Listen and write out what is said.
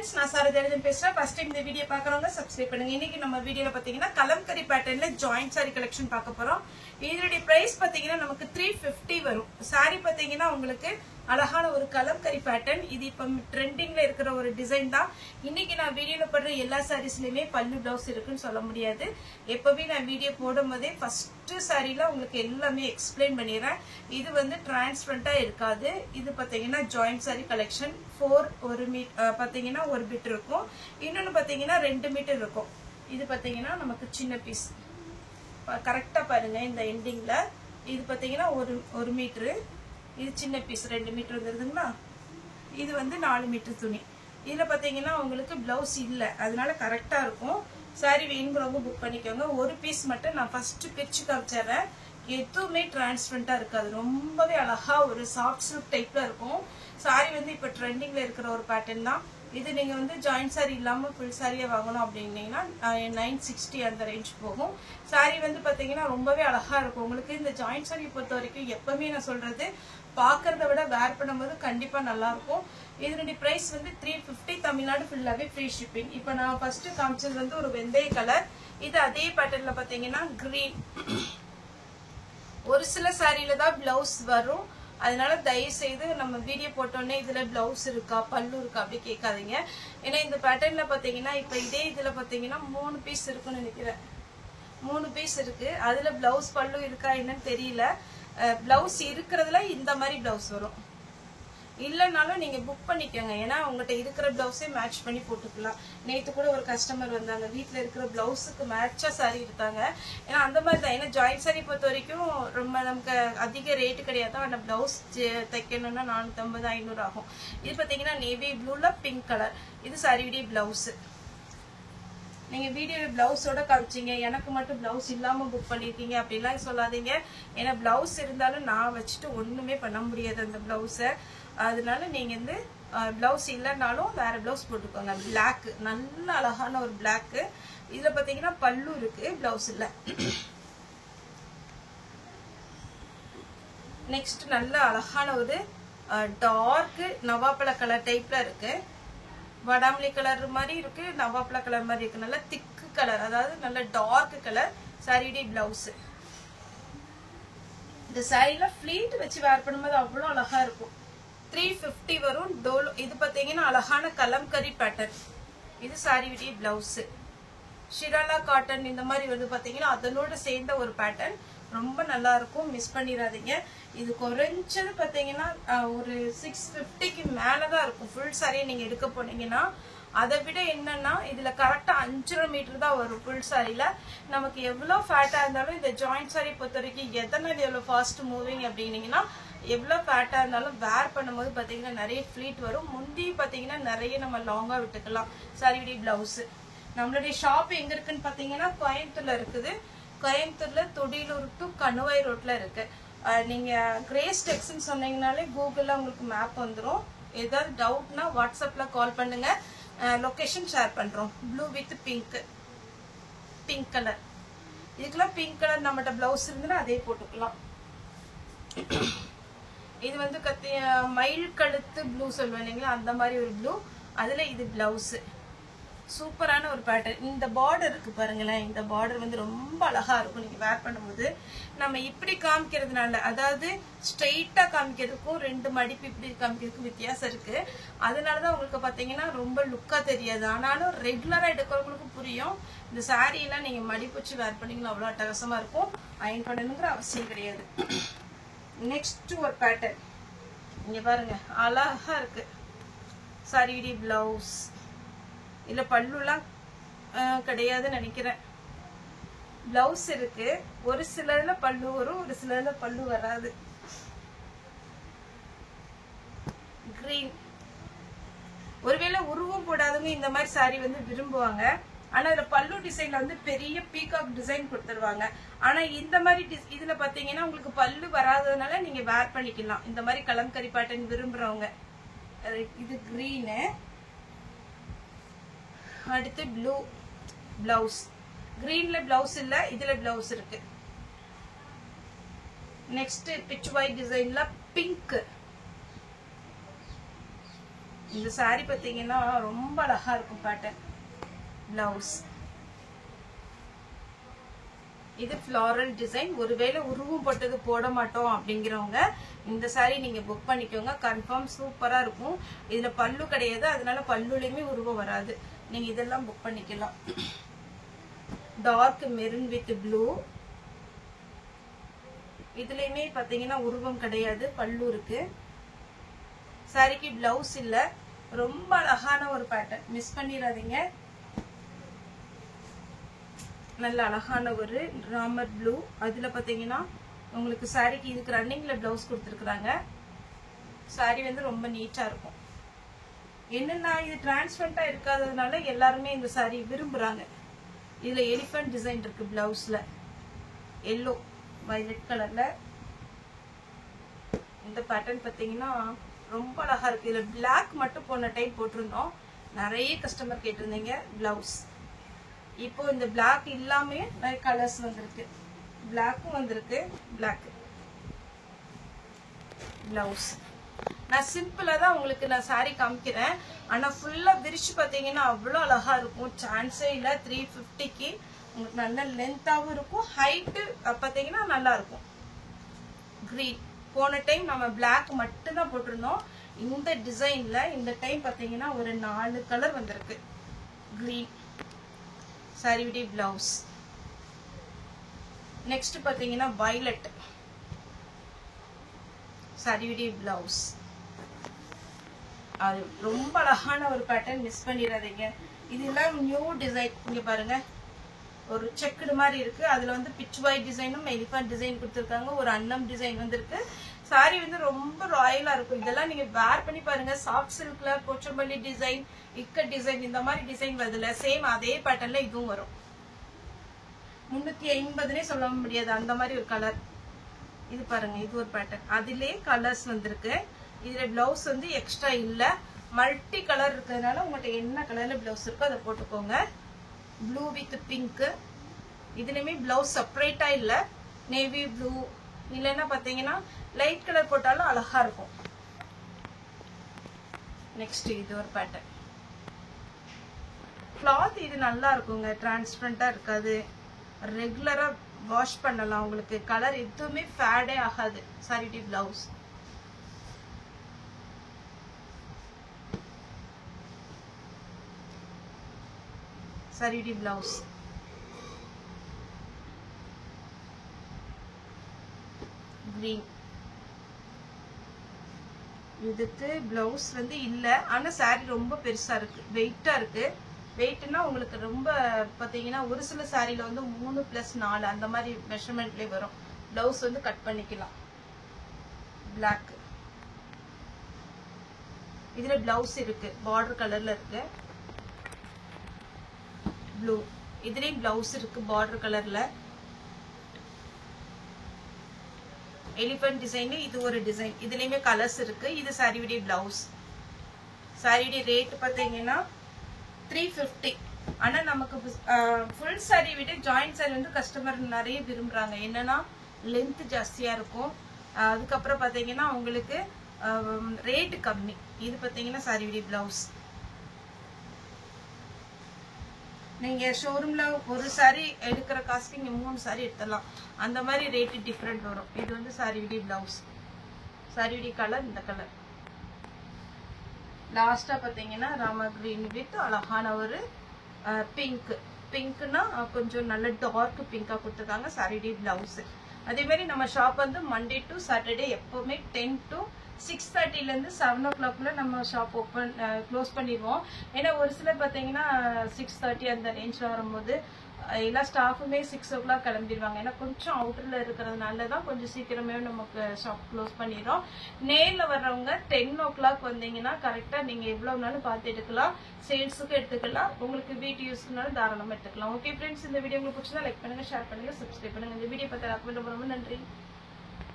friends, நான் சாரதேவன் பேசுறேன். First time இந்த வீடியோ பார்க்கறவங்க சப்ஸ்கிரைப் பண்ணுங்க. இன்னைக்கு நம்ம வீடியோல பாத்தீங்கன்னா கலம்கரி பேட்டர்ன்ல ஜாயிண்ட் saree கலெக்ஷன் பார்க்க போறோம். இதனுடைய பிரைஸ் பாத்தீங்கன்னா நமக்கு 350 வரும். saree பாத்தீங்கன்னா உங்களுக்கு அழகான ஒரு கலம்கரி பேட்டர்ன். இது இப்ப ட்ரெண்டிங்ல இருக்கிற ஒரு டிசைன் தான். இன்னைக்கு நான் வீடியோல போடுற எல்லா சாரீஸ்லயுமே பல்லு பிளவுஸ் இருக்குன்னு சொல்ல முடியாது. எப்பவே நான் வீடியோ போடும்போதே ஃபர்ஸ்ட் சாரீல உங்களுக்கு எல்லாமே எக்ஸ்பிளைன் பண்ணிடுறேன். இது வந்து டிரான்ஸ்பரண்டா இருக்காது. இது பாத்தீங்கன்னா ஜாயிண்ட் saree கலெக்ஷன் 4 பாத்தீங்கன்னா ஒரு பிட் இருக்கும். இன்னொன்னு பாத்தீங்கன்னா 2 மீட்டர் இருக்கும். இது பாத்தீங்கன்னா நமக்கு சின்ன பீஸ் கரெக்டா பாருங்க. இந்த எண்டிங்ல இது பாத்தீங்கன்னா ஒரு மீட்டர், இது சின்ன பீஸ் 2 மீட்டர் வந்துருதுங்களா. இது வந்து 4 மீட்டர் துணி. இதுல பாத்தீங்கன்னா உங்களுக்கு பிளவுஸ் இல்ல, அதனால கரெக்டா இருக்கும். சாரி வேணுங்கிறவங்க புக் பண்ணிக்கோங்க. ஒரு பீஸ் மட்டும் நான் ஃபர்ஸ்ட் பிரிச்சு காமிச்சிடுறேன். எதுவுமே டிரான்ஸ்பரண்டா இருக்காது. ரொம்பவே அழகா ஒரு சாஃப்ட் சில்க் டைப்ல இருக்கும். சாரி வந்து இப்ப ட்ரெண்டிங்ல இருக்கிற ஒரு பேட்டர்ன் தான். இது நீங்க வந்து ஜாயிண்ட் சாரி இல்லாம ஃபுல் சாரியா வாங்கணும் அப்படின்னீங்கன்னா 960 அந்த ரேஞ்ச் போகும். சாரி வந்து பாத்தீங்கன்னா ரொம்பவே அழகா இருக்கும். உங்களுக்கு இந்த ஜாயிண்ட் சாரி பொறுத்த வரைக்கும் எப்பவுமே நான் சொல்றது பாக்குறத விட வேர் பண்ணும்போது கண்டிப்பா நல்லா இருக்கும். இதனுடைய பிரைஸ் வந்து 350. தமிழ்நாடு ஃபுல்லாவே ஃப்ரீ ஷிப்பிங். இப்ப நான் ஃபர்ஸ்ட் காமிச்சது வந்து ஒரு வெந்தய கலர். இது அதே பேட்டர்ன்ல பாத்தீங்கன்னா கிரீன். ஒரு சில சாரியில தான் பிளவுஸ் வரும். அதனால தயவு செய்து நம்ம வீடியோ போட்டோன்னே இதுல பிளவுஸ் இருக்கா பல்லு இருக்கா அப்படி கேட்காதீங்க. ஏன்னா இந்த பேட்டர்ன்ல பாத்தீங்கன்னா இப்ப இதே இதுல பாத்தீங்கன்னா 3 பீஸ் இருக்குன்னு நினைக்கிறேன். 3 பீஸ் இருக்கு. அதுல பிளவுஸ் பல்லு இருக்கா என்னன்னு தெரியல. பிளவுஸ் இருக்கிறதுல இந்த மாதிரி பிளவுஸ் வரும். இல்லைனாலும் நீங்க புக் பண்ணிக்கோங்க. ஏன்னா உங்ககிட்ட இருக்கிற பிளவுஸே மேட்ச் பண்ணி போட்டுக்கலாம். நேற்று கூட ஒரு கஸ்டமர் வந்தாங்க, வீட்டுல இருக்கிற பிளவுஸுக்கு மேட்சா சாரி எடுத்தாங்க. ஏன்னா அந்த மாதிரி தான். ஏன்னா ஜாயிண்ட் சாரி பொறுத்த வரைக்கும் ரொம்ப நமக்கு அதிக ரேட்டு கிடையாது. ஆனா பிளவுஸ் தைக்கணும்னா 450 500 ஆகும். இது பாத்தீங்கன்னா நேவி ப்ளூல பிங்க் கலர். இது சாரியுடைய பிளவுஸ். நீங்க வீடியோ பிளவுஸோட காமிச்சீங்க, எனக்கு மட்டும் பிளவுஸ் இல்லாம புக் பண்ணிருக்கீங்க அப்படிலாம் சொல்லாதீங்க. ஏன்னா பிளவுஸ் இருந்தாலும் நான் வச்சுட்டு ஒண்ணுமே பண்ண முடியாது அந்த பிளவுஸ. அதனால நீங்க வந்து பிளவுஸ் இல்லைன்னாலும் வேற பிளவுஸ் போட்டுக்கோங்க. பிளாக் நல்ல அழகான ஒரு பிளாக். இதுல பாத்தீங்கன்னா பல்லு இருக்கு, பிளவுஸ் இல்ல. நெக்ஸ்ட் நல்ல அழகான ஒரு டார்க் நவாப்பழ கலர் டைப்ல இருக்கு. வடாமலி கலர் மாதிரி இருக்கு, நவாப்பழ கலர் மாதிரி இருக்கு. நல்ல திக்கு கலர், அதாவது நல்ல டார்க் கலர். சாரியுடைய பிளவுஸ். இந்த சாரியில ஃபிளீட் வச்சு வேர் பண்ணும்போது அவ்வளவு அழகா இருக்கும். 350 வரும். டோலோ இது பாத்தீங்கன்னா அழகான கலம்கரி பேட்டர்ன். இது சாரியுடைய பிளவுஸ். ஷிராலா காட்டன் இந்த மாதிரி வந்து பாத்தீங்கன்னா அதனோட சேர்ந்த ஒரு பேட்டர்ன். ரொம்ப நல்லா இருக்கும், மிஸ் பண்ணிடாதீங்க. இது குறைஞ்சது பாத்தீங்கன்னா ஒரு 650க்கு மேலதான் இருக்கும். ஃபுல் சாரியை நீங்க எடுக்க போனீங்கன்னா அதை விட என்னன்னா இதுல கரெக்டா 5.5 மீட்டர் தான் வரும். ஃபுல் சாரியில நமக்கு எவ்வளவு ஃபேட்டா இருந்தாலும் இந்த ஜாயிண்ட் சாரி பொறுத்த வரைக்கும் எதனால எவ்வளவு ஃபாஸ்ட் மூவிங் அப்படின்னீங்கன்னா எவ்வளவு ஃபேட்டா இருந்தாலும் வேர் பண்ணும்போது பாத்தீங்கன்னா நிறைய ஃபிளீட் வரும். முந்தி பாத்தீங்கன்னா நிறைய நம்ம லாங்கா விட்டுக்கலாம். சாரியுடைய பிளவுஸ். நம்மளுடைய ஷாப் எங்க இருக்குன்னு பாத்தீங்கன்னா கோயம்புத்தூர்ல இருக்குது. கோயம்புத்தூர்ல தொடிலூர் டு கணுவாய் ரோட்ல இருக்கு. நீங்க கிரேஸ் டெக்ஸ்ன்னு சொன்னீங்கனாலே கூகுள்ல உங்களுக்கு மேப் வந்துடும். ஏதாவது டவுட்னா வாட்ஸ்அப்ல கால் பண்ணுங்க. லொகேஷன் ஷேர் பண்றோம். Blue with pink colour. இதுக்கெல்லாம் பிங்க் கலர் நம்மகிட்ட பிளவுஸ் இருந்துன்னா அதே போட்டுக்கலாம். இது வந்து மயில் கழுத்து ப்ளூ சொல்லுவேன் இல்லைங்களா, அந்த மாதிரி ஒரு ப்ளூ. அதுல இது பிளவுஸ். சூப்பரான ஒரு பேட்டர்ன். இந்த பார்டர் இருக்கு பாருங்களேன். இந்த பார்டர் வந்து ரொம்ப அழகா இருக்கும் நீங்க வேர் பண்ணும்போது. நம்ம இப்படி காமிக்கிறதுனால, அதாவது ஸ்ட்ரெயிட்டா காமிக்கிறதுக்கும் 2 மடிப்பு இப்படி காமிக்கிறதுக்கும் வித்தியாசம் இருக்கு. அதனாலதான் உங்களுக்கு பாத்தீங்கன்னா ரொம்ப லுக்கா தெரியாது. ஆனாலும் ரெகுலரா எடுக்கிறவங்களுக்கு புரியும். இந்த சாரி எல்லாம் நீங்க மடிப்பு வச்சு வேர் பண்ணீங்கன்னா அவ்வளவு அட்டகாசமா இருக்கும். அயன் பண்ணணுங்கிற அவசியம் கிடையாது. நெக்ஸ்ட் ஒரு பேட்டர்ன் இங்க பாருங்க, அழகா இருக்கு. சாரியுடைய பிளவுஸ். இல்ல பல்லுலாம் கிடையாதுன்னு நினைக்கிறேன். பிளவுஸ் இருக்கு. ஒரு சிலர்ல பல்லு வரும், ஒரு சிலர்ல பல்லு வராது. கிரீன். ஒருவேளை உருவம் போடாதவங்க இந்த மாதிரி சாரி வந்து விரும்புவாங்க. ஆனா இதுல பல்லு டிசைன்ல வந்து பெரிய பீகாக் டிசைன் கொடுத்துருவாங்க. ஆனா இந்த மாதிரி இதுல பாத்தீங்கன்னா உங்களுக்கு பல்லு வராததுனால நீங்க வேர் பண்ணிக்கலாம். இந்த மாதிரி கலம்கரி பேட்டர்ன் விரும்புறவங்க. இது கிரீனு. அடுத்து ப்ளூ பிளவுஸ். கிரீன்ல பிளவுஸ் இல்ல, இதுல பிளவுஸ் இருக்கு. நெக்ஸ்ட் பிச் ஒயிட் டிசைன்ல பிங்க். இந்த saree பாத்தீங்கன்னா ரொம்ப அழகா இருக்கும் பேட்டர்ன். பிளவுஸ் இது ஃப்ளாரல் டிசைன். ஒருவேளை உருவம் போட்டது போட மாட்டோம் அப்படிங்கிறவங்க இந்த saree நீங்க புக் பண்ணிக்கோங்க. கன்ஃபார்ம் சூப்பரா இருக்கும். இதுல பல்லு கிடையாது, அதனால பல்லுலயுமே உருவம் வராது. நீங்க இதெல்லாம் புக் பண்ணிக்கலாம். Dark maroon with blue. இதுலயுமே பாத்தீங்கன்னா உருவம் கிடையாது, பல்லு இருக்கு. சாரிக்கு பிளவுஸ் இல்ல. ரொம்ப அழகான ஒரு பேட்டர்ன், மிஸ் பண்ணிடாதீங்க. நல்ல அழகான ஒரு ராமர் ப்ளூ. அதுல பாத்தீங்கன்னா உங்களுக்கு சாரிக்கு இதுக்கு ரன்னிங்ல பிளவுஸ் கொடுத்துருக்காங்க. சாரி வந்து ரொம்ப நீட்டா இருக்கும். என்னன்னா இது டிரான்ஸ்பரண்டா இருக்காததுனால எல்லாருமே இந்த சாரி விரும்புறாங்க. இதுல எலிஃபண்ட் டிசைன் இருக்கு பிளவுஸ்ல. எல்லோ வயலட் கலர்ல இந்த பேட்டர்ன் பாத்தீங்கன்னா ரொம்ப அழகா இருக்கு. இதுல பிளாக் மட்டும் போன டைம் போட்டிருந்தோம், நிறைய கஸ்டமர் கேட்டிருந்தீங்க பிளவுஸ். இப்போ இந்த பிளாக் இல்லாம நிறைய கலர்ஸ் வந்திருக்கு. பிளாக்கும் வந்திருக்கு. Black blouse. நான் சிம்பிளா தான் உங்களுக்கு நான் சாரி காமிக்கிறேன். ஆனா ஃபுல்லா விரிச்சு பாத்தீங்கன்னா அவ்வளவு அழகா இருக்கும். சான்ஸே இல்ல. 350க்கு உங்களுக்கு நல்ல லென்த்தாவும் இருக்கும். ஹைட்டு பாத்தீங்கன்னா நல்லா இருக்கும். கிரீன் போன டைம் நம்ம பிளாக் மட்டும் தான் போட்டிருந்தோம். இந்த டிசைன்ல இந்த டைம் பாத்தீங்கன்னா ஒரு 4 கலர் வந்திருக்கு. கிரீன் சாரி விடி பிளவுஸ். நெக்ஸ்ட் பாத்தீங்கன்னா வயலட் சாரி விடி பிளவுஸ். அது ரொம்ப அழகான ஒரு பேட்டர்ன், மிஸ் பண்ணிடாதீங்க. இதெல்லாம் நியூ டிசைன். இங்க பாருங்க, ஒரு செக்குடு மாதிரி இருக்கு. அதுல வந்து பிச் வாய் டிசைனும் எலிஃபண்ட் டிசைன் கொடுத்துருக்காங்க. ஒரு அன்னம் டிசைன் வந்திருக்கு. சாரி வந்து ரொம்ப ராயலா இருக்கும். இதெல்லாம் நீங்க வேர் பண்ணி பாருங்க. சாஃப்ட் சில்க்ல போச்சம்பள்ளி டிசைன், இக்கட் டிசைன், இந்த மாதிரி டிசைன் வருதுல, சேம் அதே பேட்டர்ன்ல இதுவும் வரும். 350 சொல்ல முடியாது, அந்த மாதிரி ஒரு கலர். இது பாருங்க, இது ஒரு பேட்டர்ன். அதிலே கலர்ஸ் வந்திருக்கு. இதுல பிளவுஸ் வந்து எக்ஸ்ட்ரா இல்ல. மல்டி கலர் இருக்கிறதுனால உங்கள்கிட்ட என்ன கலர்ல பிளவுஸ் இருக்கோ அதை போட்டுக்கோங்க. Blue with pink. இதுலயுமே பிளவுஸ் செப்பரேட்டா இல்ல. நேவி ப்ளூ இல்லைன்னா பாத்தீங்கன்னா லைட் கலர் போட்டாலும் அழகா இருக்கும். நெக்ஸ்ட் இது ஒரு பேட்டர்ன். கிளாத் இது நல்லா இருக்குங்க, டிரான்ஸ்பரண்டா இருக்காது. ரெகுலரா வாஷ் பண்ணலாம். உங்களுக்கு கலர் எதுவுமே ஃபேடே ஆகாது. Sorry blouse. Sorry blouse. Green. இதுக்கு பிளவுஸ் வந்து இல்ல. ஆனா சாரி ரொம்ப பெருசா இருக்கு, வெயிட்டா இருக்கு. வெயிட்னா உங்களுக்கு ரொம்ப பாத்தீங்கன்னா ஒரு சில சாரில வந்து 3+4 அந்த மாதிரி மெஷர்மெண்ட்ல வரும். பிளவுஸ் வந்து கட் பண்ணிக்கலாம். பிளாக். இதுல பிளவுஸ் இருக்கு, பார்டர் கலர்ல இருக்கு. ப்ளூ. இதுலயும் பிளவுஸ் இருக்கு பார்டர் கலர்ல. எலிஃபண்ட் டிசைன் இது ஒரு டிசைன். இதுலயுமே கலர்ஸ் இருக்கு. இது சாரியுடைய பிளவுஸ். சாரியுடைய ரேட் பாத்தீங்கன்னா 350. ஆனா நமக்கு ஃபுல் சாரி விட ஜாயிண்ட் சாரி வந்து கஸ்டமர் நிறைய விரும்புறாங்க. என்னன்னா லென்த் ஜாஸ்தியா இருக்கும். அதுக்கப்புறம் பாத்தீங்கன்னா உங்களுக்கு ரேட் கம்மி. இது பாத்தீங்கன்னா சாரியுடைய பிளவுஸ். நீங்க ஷோரூம்ல ஒரு சாரி எடுக்கிற காஸ்ட் நீங்க 3 சாரி எடுத்துடலாம். அந்த மாதிரி ரேட் டிஃபரெண்ட் வரும். இது வந்து சாரியுடைய பிளவுஸ். சாரியுடைய கலர் இந்த கலர். லாஸ்டா பாத்தீங்கன்னா ராமா கிரீன் வித் அழகான ஒரு பிங்க். பிங்க்னா கொஞ்சம் நல்ல டார்க் பிங்கா கொடுத்துருக்காங்க. சாரியுடைய பிளவுஸ். அதே மாதிரி நம்ம ஷாப் வந்து மண்டே டு சாட்டர்டே எப்பவுமே 10 to 6:30 இருந்து 7 o'clock நம்ம ஷாப் ஓப்பன் க்ளோஸ் பண்ணிடுவோம். ஏன்னா ஒரு சிலர் பாத்தீங்கன்னா 6:30 அந்த ரேஞ்ச்ல வரும்போது எல்லா ஸ்டாஃபுமே 6 o'clock கிளம்பிடுவாங்க. ஏன்னா கொஞ்சம் அவுட்டர்ல இருக்கிறதுனால தான் கொஞ்சம் சீக்கிரமே நமக்கு ஷாப் க்ளோஸ் பண்ணிடுறோம். நேர்ல வர்றவங்க 10 o'clock வந்தீங்கன்னா கரெக்டா நீங்க எவ்வளவு நாளும் பார்த்து எடுக்கலாம். சேல்ஸுக்கு எடுத்துக்கலாம், உங்களுக்கு வீட்டு யூஸ்க்குனாலும் தாராளமா எடுத்துக்கலாம். ஓகே ஃப்ரெண்ட்ஸ், இந்த வீடியோ உங்களுக்கு பிடிச்சதா லைக் பண்ணுங்க, ஷேர் பண்ணுங்க, சப்ஸ்கிரைப் பண்ணுங்க. இந்த வீடியோ பார்த்து ரொம்ப ரொம்ப நன்றி.